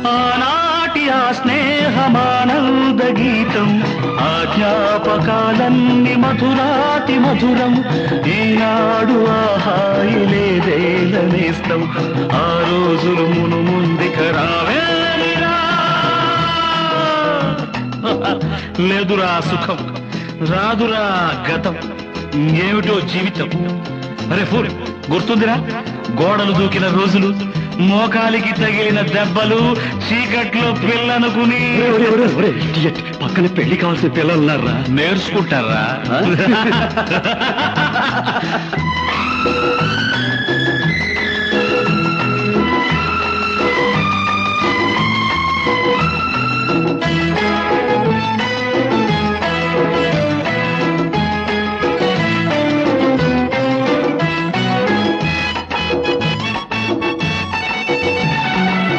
ఆనాటి ఆ స్నేహమానంద గీతం, ఆ జ్ఞాపకాలన్నీ మధురాతి మధురం. ఈనాడు ఆ హాయి లేదేలనేస్తం, ఆ రోజులు మును ముందుక రావేరా. లేదురా సుఖం, రాదురా గతం, ఏమిటో జీవితం. అరే ఫూల్, గుర్తుందిరా గోడలు దూకిన రోజులు, మోకాలికి తగిలిన దెబ్బలు, చీకట్లో పిల్లనుకుని. పక్కన పెళ్లి కావాల్సిన పిల్లలున్నారా? నేర్చుకుంటారా?